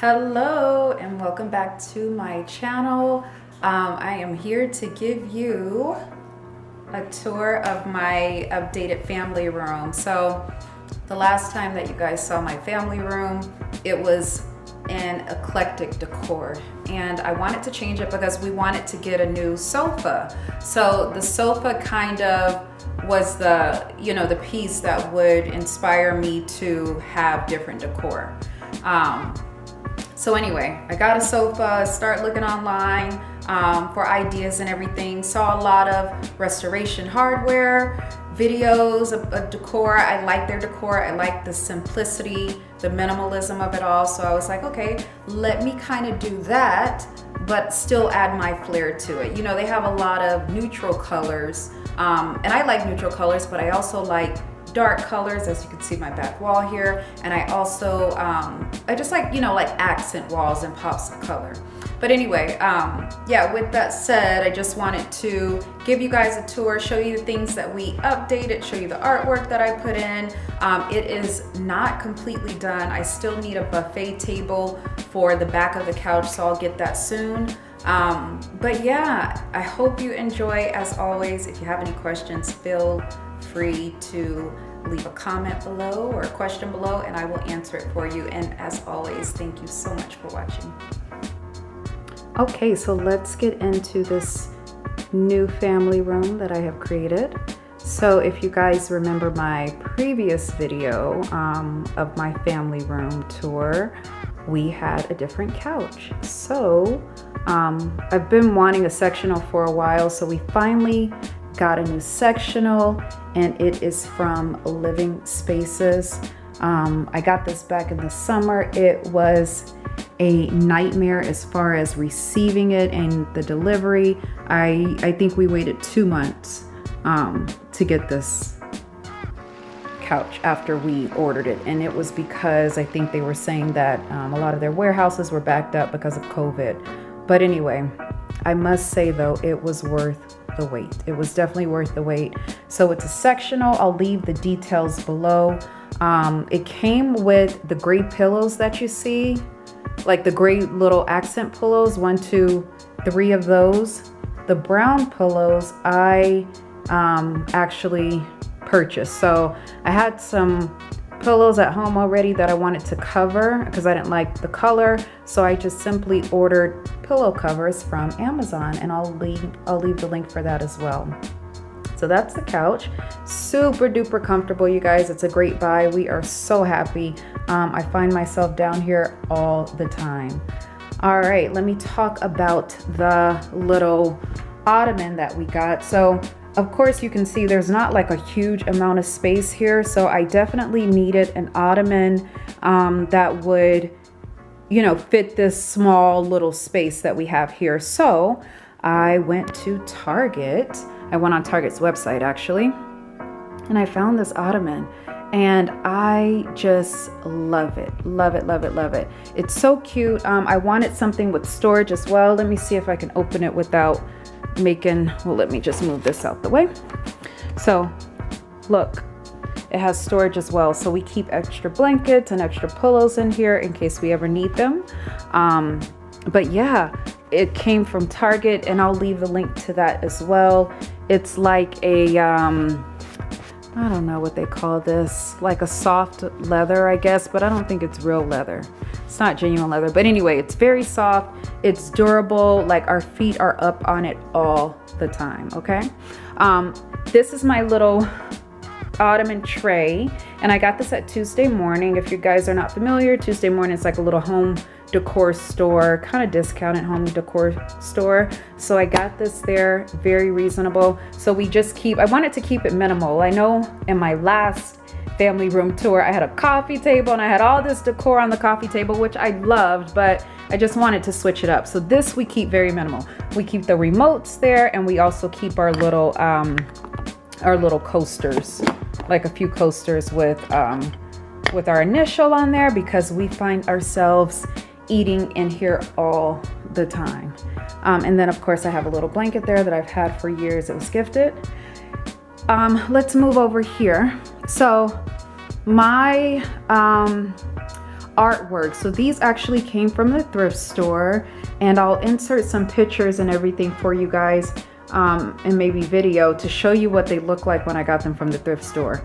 Hello and welcome back to my channel. I am here to give you a tour of my updated family room. So the last time that you guys saw my family room, it was an eclectic decor, and I wanted to change it because we wanted to get a new sofa. So the sofa kind of was the, the piece that would inspire me to have different decor. So anyway, I got a sofa, start looking online for ideas and everything. Saw a lot of restoration hardware, videos of decor. I like their decor. I like the simplicity, the minimalism of it all. So I was like, okay, let me kind of do that, but still add my flair to it. They have a lot of neutral colors, and I like neutral colors, but I also like dark colors, as you can see my back wall here. And I also, I just like, like accent walls and pops of color. But anyway, yeah, with that said, I just wanted to give you guys a tour, show you the things that we updated, show you the artwork that I put in. It is not completely done. I still need a buffet table for the back of the couch, so I'll get that soon. But yeah, I hope you enjoy. As always, if you have any questions, feel free to leave a comment below or a question below and I will answer it for you. And as always, thank you so much for watching. Okay, so let's get into this new family room that I have created. So if you guys remember my previous video of my family room tour, we had a different couch. So I've been wanting a sectional for a while, so we finally got a new sectional, and it is from Living Spaces. I got this back in the summer. It was a nightmare as far as receiving it and the delivery. I think we waited 2 months to get this couch after we ordered it, and it was because I think they were saying that a lot of their warehouses were backed up because of COVID. But anyway, I must say though, it was worth the wait. It was definitely worth the wait. So it's a sectional. I'll leave the details below. It came with the gray pillows that you see, like the gray little accent pillows, 1, 2, 3 of those. The brown pillows I actually purchased. So I had some pillows at home already that I wanted to cover because I didn't like the color, so I just simply ordered pillow covers from Amazon, and I'll leave the link for that as well. So that's the couch. Super duper comfortable, you guys. It's a great buy. We are so happy. I find myself down here all the time. All right, let me talk about the little ottoman that we got. So of course, you can see there's not like a huge amount of space here. So I definitely needed an ottoman that would, fit this small little space that we have here. So I went to Target. I went on Target's website actually, and I found this ottoman, and I just love it. Love it, love it, love it. It's so cute. I wanted something with storage as well. Let me see if I can open it without let me just move this out the way. So look, it has storage as well, so we keep extra blankets and extra pillows in here in case we ever need them. But yeah, it came from Target, and I'll leave the link to that as well. It's like a I don't know what they call this, like a soft leather, I guess, but I don't think it's real leather. It's not genuine leather, but anyway, it's very soft. It's durable. Like, our feet are up on it all the time. Okay. This is my little ottoman tray, and I got this at Tuesday Morning. If you guys are not familiar, Tuesday Morning is like a little home decor store, kind of discounted home decor store. So I got this there, very reasonable. So I wanted to keep it minimal. I know in my last family room tour, I had a coffee table and I had all this decor on the coffee table, which I loved, but I just wanted to switch it up. So this we keep very minimal. We keep the remotes there, and we also keep our little coasters, like a few coasters with our initial on there, because we find ourselves eating in here all the time. And then of course I have a little blanket there that I've had for years. It was gifted. Let's move over here. So my artwork. So these actually came from the thrift store, and I'll insert some pictures and everything for you guys, and maybe video to show you what they look like when I got them from the thrift store.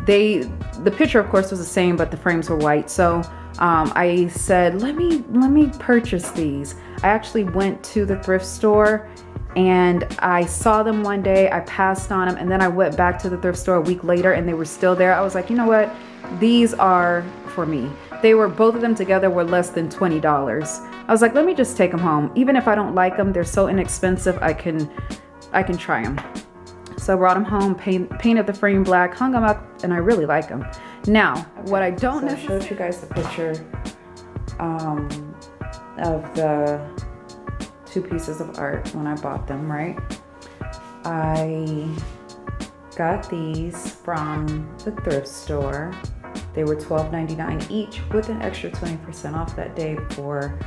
The picture of course was the same, but the frames were white. So I said, let me purchase these. I actually went to the thrift store and I saw them one day, I passed on them, and then I went back to the thrift store a week later and they were still there. I was like, you know what? These are for me. They were, both of them together were less than $20. I was like, let me just take them home. Even if I don't like them, they're so inexpensive, I can try them. So I brought them home, painted the frame black, hung them up, and I really like them. Now, what I don't know, I showed you guys the picture of the 2 pieces of art when I bought them, right? I got these from the thrift store. They were $12.99 each with an extra 20% off that day for,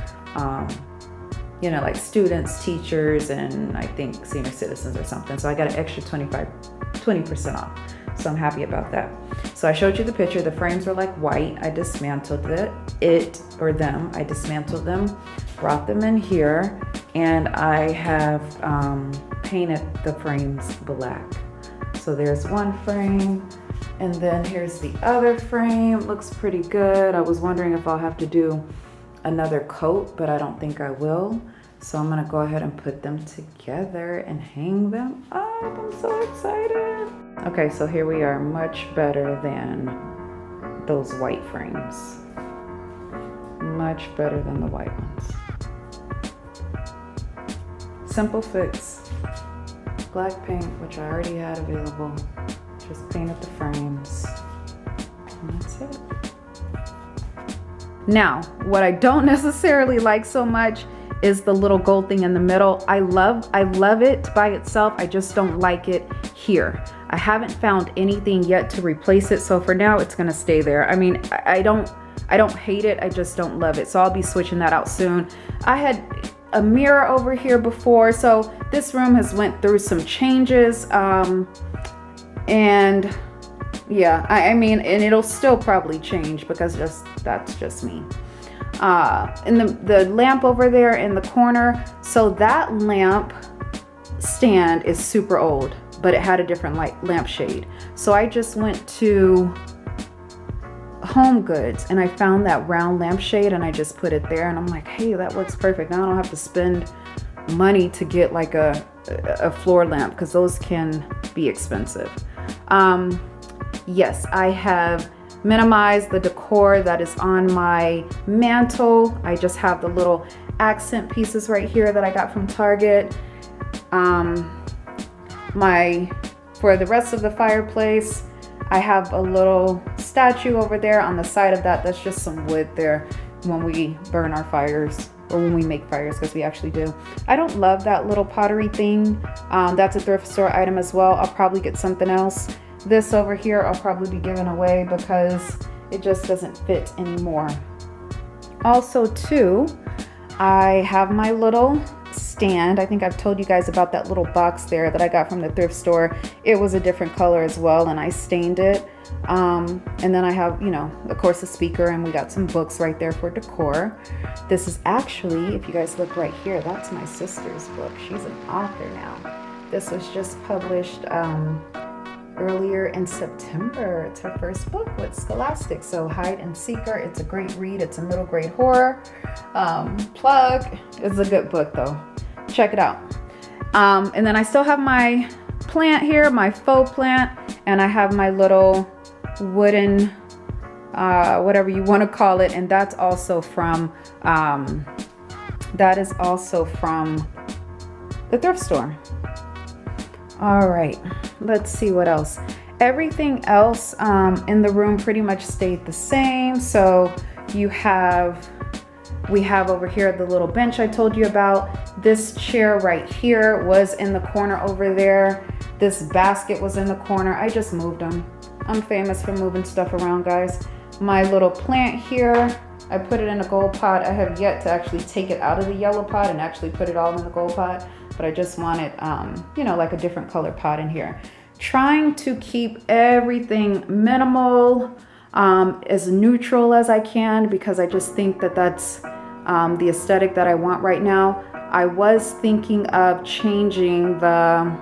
you know, like students, teachers, and I think senior citizens or something. So I got an extra 20% off. So I'm happy about that. So I showed you the picture. The frames were like white. I dismantled them. I dismantled them, brought them in here, and I have painted the frames black. So there's one frame, and then here's the other frame. Looks pretty good. I was wondering if I'll have to do another coat, but I don't think I will. So I'm gonna go ahead and put them together and hang them up. I'm so excited. Okay, so here we are, much better than those white frames. Much better than the white ones. Simple fix. Black paint, which I already had available. Just painted the frames. And that's it. Now, what I don't necessarily like so much is the little gold thing in the middle. I love it by itself. I just don't like it here. I haven't found anything yet to replace it. So for now, it's gonna stay there. I mean, I don't hate it. I just don't love it. So I'll be switching that out soon. I had a mirror over here before. So this room has went through some changes. And yeah, I mean, and it'll still probably change because that's just me. And the lamp over there in the corner, so that lamp stand is super old, but it had a different lamp shade. So I just went to Home Goods and I found that round lampshade and I just put it there, and I'm like, hey, that works perfect. Now I don't have to spend money to get like a floor lamp, because those can be expensive. Yes, I have minimized the decor that is on my mantle. I just have the little accent pieces right here that I got from Target. For the rest of the fireplace, I have a little statue over there on the side of that. That's just some wood there when we burn our fires, or when we make fires, because we actually do. I don't love that little pottery thing. That's a thrift store item as well. I'll probably get something else. This over here I'll probably be giving away because it just doesn't fit anymore. Also too, I have my little stand. I think I've told you guys about that little box there that I got from the thrift store. It was a different color as well, and I stained it. And then I have, you know, of course, a speaker, and we got some books right there for decor. This is actually, if you guys look right here, that's my sister's book. She's an author now. This was just published earlier in September. It's her first book with Scholastic. So Hide and Seeker. It's a great read. It's a middle grade horror. Plug. It's a good book though. Check it out. And then I still have my plant here, my faux plant, and I have my little wooden, whatever you want to call it, and that's also from, that is also from the thrift store. All right, let's see what else. Everything else in the room pretty much stayed the same. So we have over here the little bench I told you about. This chair right here was in the corner over there. This basket was in the corner. I just moved them. I'm famous for moving stuff around, guys. My little plant here, I put it in a gold pot. I have yet to actually take it out of the yellow pot and actually put it all in the gold pot, but I just wanted, you know, like a different color pot in here. trying to keep everything minimal, as neutral as I can, because I just think that that's the aesthetic that I want right now. I was thinking of changing the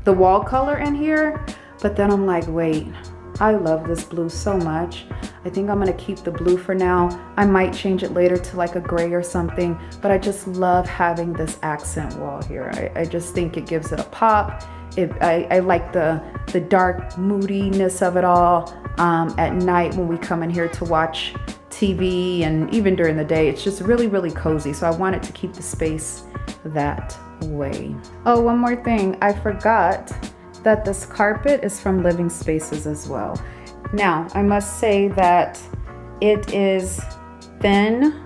wall color in here, but then I'm like, wait, I love this blue so much. I think I'm gonna keep the blue for now. I might change it later to like a gray or something, but I just love having this accent wall here. I just think it gives it a pop. I like the dark moodiness of it all. At night when we come in here to watch TV, and even during the day, it's just really, really cozy. So I wanted to keep the space that way. Oh, one more thing. I forgot that this carpet is from Living Spaces as well. Now, I must say that it is thin.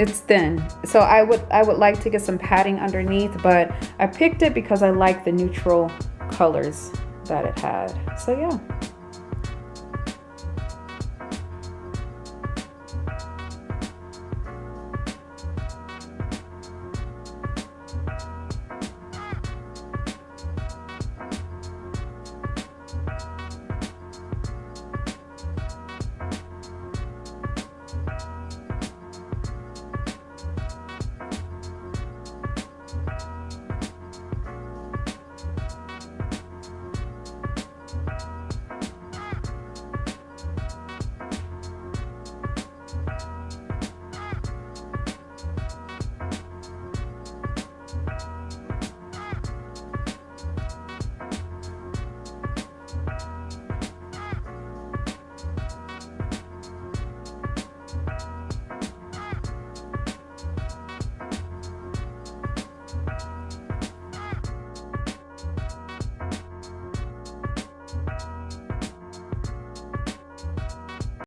It's thin. So I would like to get some padding underneath, but I picked it because I like the neutral colors that it had. So yeah.